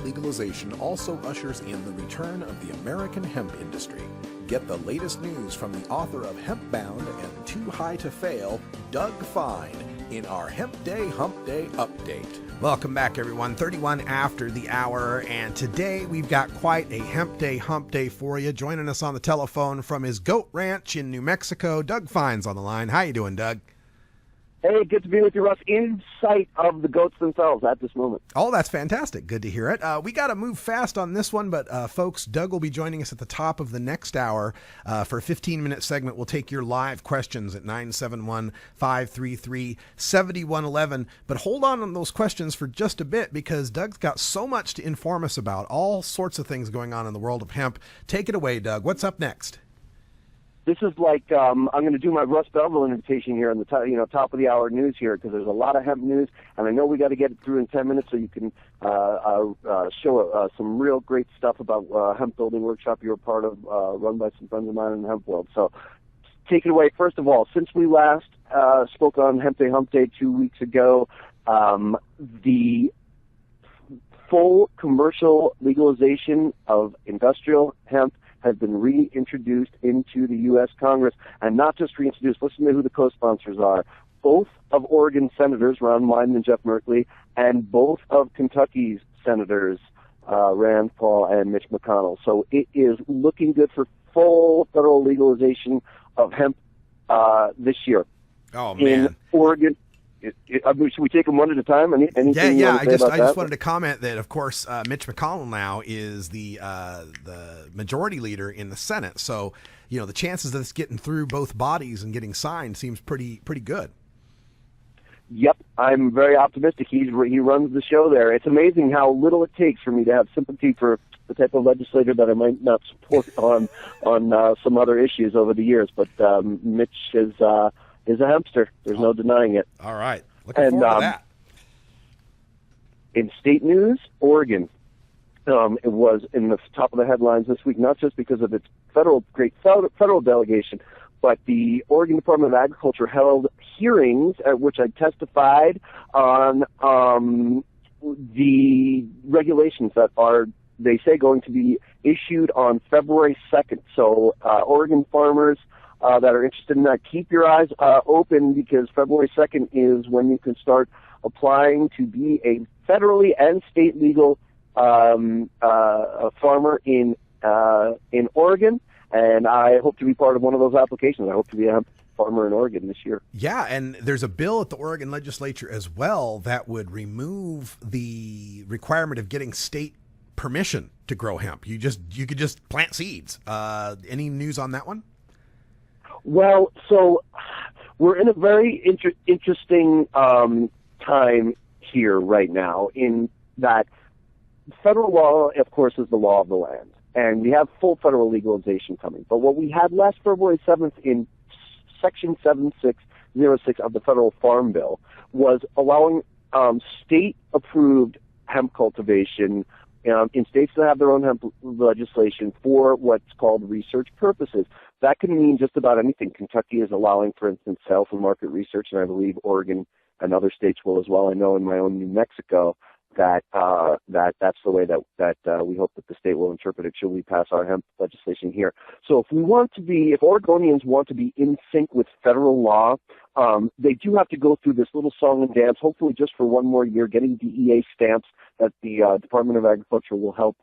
legalization also ushers in the return of the American hemp industry. Get the latest news from the author of Hemp Bound and Too High to Fail, Doug Fine, in our Hempday Humpday update. Welcome back, everyone. 31 after the hour, and today we've got quite a Hempday Humpday for you. Joining us on the telephone from his goat ranch in New Mexico, Doug Fine's on the line. How you doing, Doug? Hey, good to be with you, Russ, in sight of the goats themselves at this moment. Oh, that's fantastic. Good to hear it. We got to move fast on this one, but folks, Doug will be joining us at the top of the next hour for a 15-minute segment. We'll take your live questions at 971-533-7111. But hold on those questions for just a bit, because Doug's got so much to inform us about, all sorts of things going on in the world of hemp. Take it away, Doug. What's up next? This is like I'm going to do my Russ Belville invitation here on the top of the hour news here, because there's a lot of hemp news, and I know we got to get it through in 10 minutes so you can show some real great stuff about hemp building workshop you're a part of, run by some friends of mine in the hemp world. So take it away. First of all, since we last spoke on Hempday Humpday 2 weeks ago, the full commercial legalization of industrial hemp has been reintroduced into the U.S. Congress, and not just reintroduced. Listen to who the co-sponsors are. Both of Oregon's senators, Ron Wyden and Jeff Merkley, and both of Kentucky's senators, Rand Paul and Mitch McConnell. So it is looking good for full federal legalization of hemp this year. Oh, man. In Oregon. Should we take them one at a time? Anything yeah. I just wanted to comment that, of course, Mitch McConnell now is the majority leader in the Senate. So, the chances of this getting through both bodies and getting signed seems pretty good. Yep, I'm very optimistic. He runs the show there. It's amazing how little it takes for me to have sympathy for the type of legislator that I might not support on some other issues over the years. But Mitch is a hempster. There's no denying it. All right. Looking forward to that. In state news, Oregon, it was in the top of the headlines this week, not just because of its great federal delegation, but the Oregon Department of Agriculture held hearings at which I testified on the regulations that are, they say, going to be issued on February 2nd. So Oregon farmers that are interested in that, keep your eyes open, because February 2nd is when you can start applying to be a federally and state legal farmer in Oregon. And I hope to be part of one of those applications. I hope to be a hemp farmer in Oregon this year. Yeah, and there's a bill at the Oregon legislature as well that would remove the requirement of getting state permission to grow hemp. You could just plant seeds. Any news on that one? Well, so we're in a very interesting time here right now, in that federal law, of course, is the law of the land, and we have full federal legalization coming. But what we had last February 7th in Section 7606 of the Federal Farm Bill was allowing state-approved hemp cultivation in states that have their own hemp legislation for what's called research purposes. That can mean just about anything. Kentucky is allowing, for instance, sales and market research, and I believe Oregon and other states will as well. I know in my own New Mexico that that's the way that we hope that the state will interpret it should we pass our hemp legislation here. So if Oregonians want to be in sync with federal law, they do have to go through this little song and dance, hopefully just for one more year, getting DEA stamps that the Department of Agriculture will help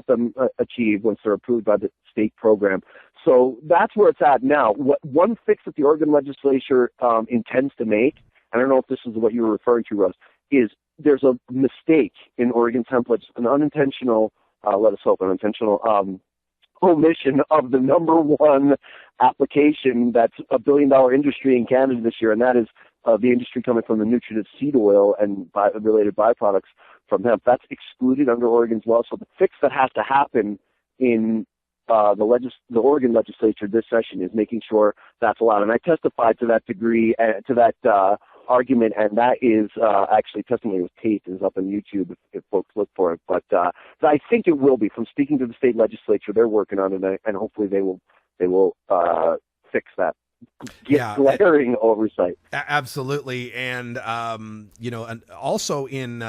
them achieve once they're approved by the state program. So that's where it's at now. One fix that the Oregon legislature intends to make, I don't know if this is what you were referring to, Russ, is there's a mistake in Oregon's hemp legislation, an unintentional, let us hope, unintentional omission of the number one application that's a billion-dollar industry in Canada this year, and that is the industry coming from the nutritive seed oil and related byproducts from hemp. That's excluded under Oregon's law. So the fix that has to happen in the Oregon legislature this session is making sure that's allowed. And I testified to that degree, to that argument, and that is actually testimony with taped, is up on YouTube if folks look for it. But I think it will be. From speaking to the state legislature, they're working on it, and hopefully they will fix that glaring oversight. Absolutely. And, and also in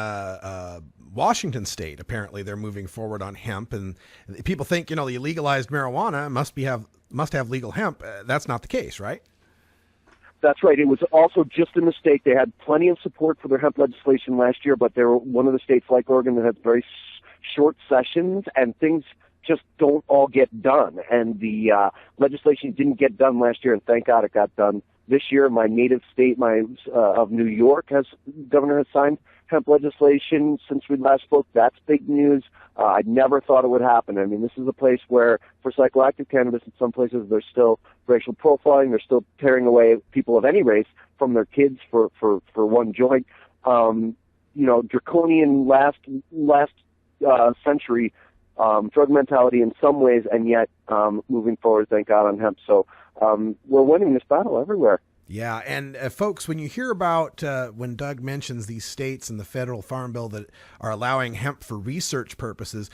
Washington State, apparently they're moving forward on hemp. And people think, you legalized marijuana must have legal hemp. That's not the case, right? That's right. It was also just a mistake. They had plenty of support for their hemp legislation last year, but they were one of the states like Oregon that had very short sessions, and things just don't all get done. And the legislation didn't get done last year, and thank God it got done this year. My native state, of New York, governor has signed hemp legislation since we last spoke. That's big news. I never thought it would happen. I mean, this is a place where, for psychoactive cannabis, in some places there's still racial profiling. They're still tearing away people of any race from their kids for one joint. Draconian last century drug mentality in some ways, and yet moving forward, thank God, on hemp. So we're winning this battle everywhere. Yeah, and folks, when you hear about when Doug mentions these states and the federal farm bill that are allowing hemp for research purposes,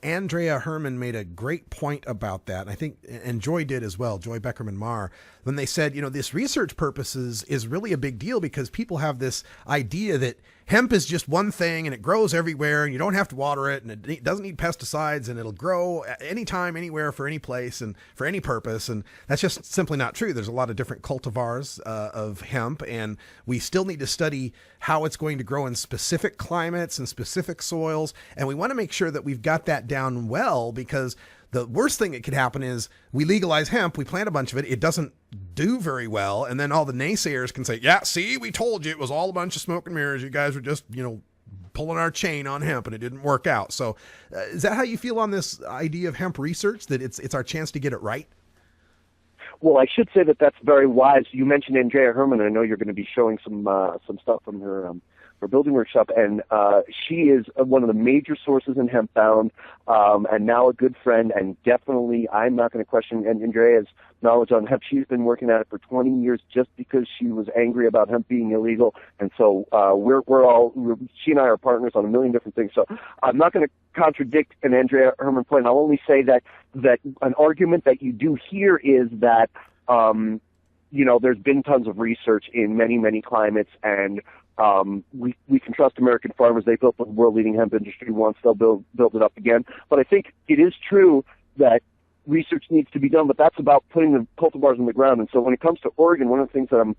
Andrea Herman made a great point about that. I think, and Joy did as well, Joy Beckerman-Marr, when they said, this research purposes is really a big deal because people have this idea that hemp is just one thing and it grows everywhere and you don't have to water it and it doesn't need pesticides and it'll grow anytime, anywhere, for any place and for any purpose. And that's just simply not true. There's a lot of different cultivars of hemp, and we still need to study how it's going to grow in specific climates and specific soils. And we want to make sure that we've got that down well, because the worst thing that could happen is we legalize hemp, we plant a bunch of it, it doesn't do very well, and then all the naysayers can say, yeah, see, we told you it was all a bunch of smoke and mirrors. You guys were just, pulling our chain on hemp and it didn't work out. So is that how you feel on this idea of hemp research, that it's our chance to get it right? Well, I should say that that's very wise. You mentioned Andrea Herman. I know you're going to be showing some stuff from her building workshop, and she is one of the major sources in Hemp Bound, and now a good friend, and definitely I'm not going to question Andrea's knowledge on hemp. She's been working at it for 20 years just because she was angry about hemp being illegal, and so she and I are partners on a million different things. So I'm not going to contradict an Andrea Herman point. I'll only say that an argument that you do hear is that there's been tons of research in many, many climates, and we can trust American farmers. They built the world-leading hemp industry once. They'll build it up again. But I think it is true that research needs to be done, but that's about putting the cultivars in the ground. And so when it comes to Oregon, one of the things that I'm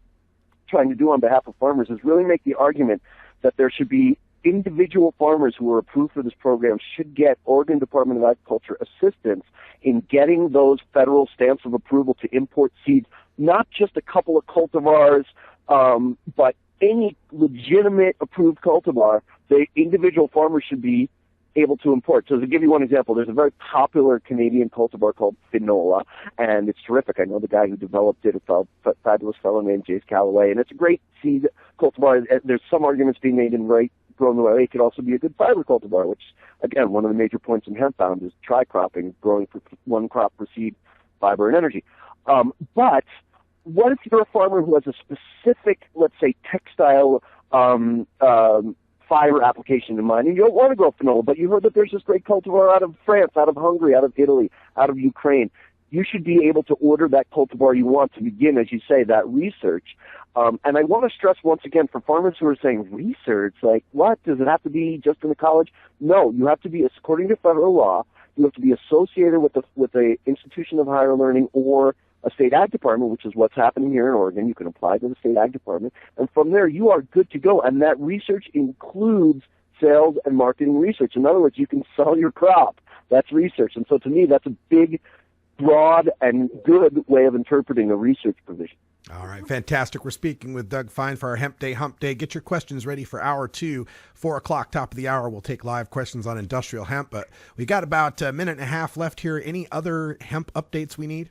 trying to do on behalf of farmers is really make the argument that there should be individual farmers who are approved for this program should get Oregon Department of Agriculture assistance in getting those federal stamps of approval to import seeds, not just a couple of cultivars, but any legitimate approved cultivar, the individual farmers should be able to import. So to give you one example, there's a very popular Canadian cultivar called Finola, and it's terrific. I know the guy who developed it. It's a fabulous fellow named Jace Calloway, and it's a great seed cultivar. There's some arguments being made in grown the right way. It could also be a good fiber cultivar, which, again, one of the major points in Hemp Bound is tri-cropping, growing for one crop per seed, fiber, and energy. But what if you're a farmer who has a specific, let's say, textile fiber application in mind, and you don't want to grow Finola, but you heard that there's this great cultivar out of France, out of Hungary, out of Italy, out of Ukraine. You should be able to order that cultivar you want to begin, as you say, that research. And I want to stress once again for farmers who are saying research, like what? Does it have to be just in the college? No, you have to be, according to federal law, you have to be associated with the institution of higher learning or a state ag department, which is what's happening here in Oregon. You can apply to the state ag department, and from there you are good to go. And that research includes sales and marketing research. In other words, you can sell your crop. That's research. And so to me, that's a big, broad, and good way of interpreting a research provision. All right, fantastic. We're speaking with Doug Fine for our Hempday Humpday. Get your questions ready for hour 2, 4 o'clock, top of the hour. We'll take live questions on industrial hemp, but we got about a minute and a half left here. Any other hemp updates we need?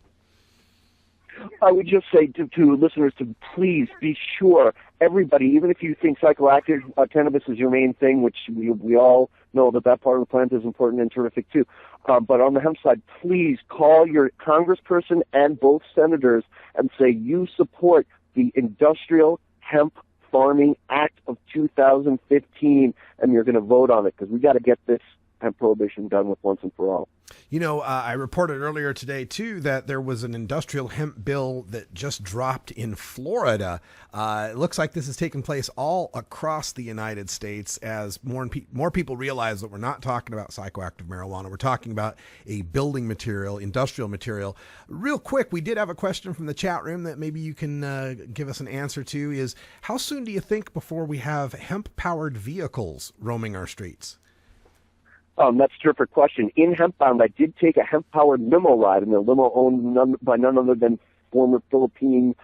I would just say to listeners to please be sure, everybody, even if you think psychoactive cannabis is your main thing, which we all know that part of the plant is important and terrific too, but on the hemp side, please call your congressperson and both senators and say you support the Industrial Hemp Farming Act of 2015, and you're going to vote on it, because we got to get this hemp prohibition done with once and for all. You know, I reported earlier today, too, that there was an industrial hemp bill that just dropped in Florida. It looks like this is taking place all across the United States as more people realize that we're not talking about psychoactive marijuana. We're talking about a building material, industrial material. Real quick, we did have a question from the chat room that maybe you can give us an answer to is, how soon do you think before we have hemp-powered vehicles roaming our streets? That's a terrific question. In Hemp Bound, I did take a hemp-powered limo ride, and the limo owned by none other than former Philippine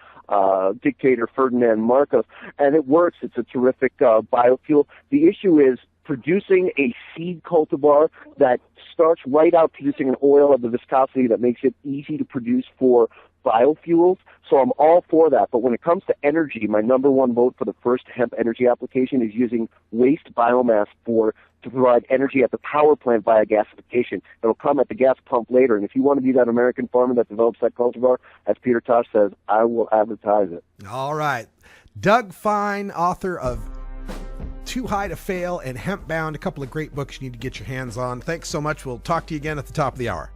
dictator Ferdinand Marcos, and it works. It's a terrific biofuel. The issue is producing a seed cultivar that starts right out producing an oil of the viscosity that makes it easy to produce for biofuels. So I'm all for that. But when it comes to energy, my number one vote for the first hemp energy application is using waste biomass to provide energy at the power plant via gasification. It'll come at the gas pump later. And if you want to be that American farmer that develops that cultivar, as Peter Tosh says, I will advertise it. All right. Doug Fine, author of Too High to Fail and Hemp Bound, a couple of great books you need to get your hands on. Thanks so much. We'll talk to you again at the top of the hour.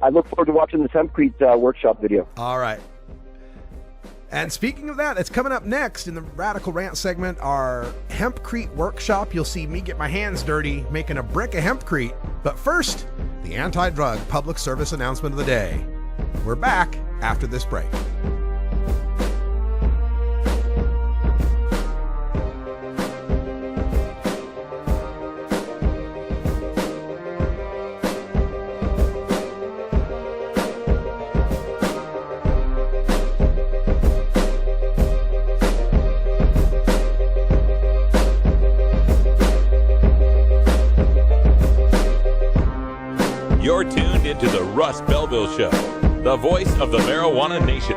I look forward to watching this Hempcrete workshop video. All right. And speaking of that, it's coming up next in the Radical Rant segment, our Hempcrete workshop. You'll see me get my hands dirty making a brick of hempcrete. But first, the anti-drug public service announcement of the day. We're back after this break. You're tuned into the Russ Belville Show, the voice of the marijuana nation.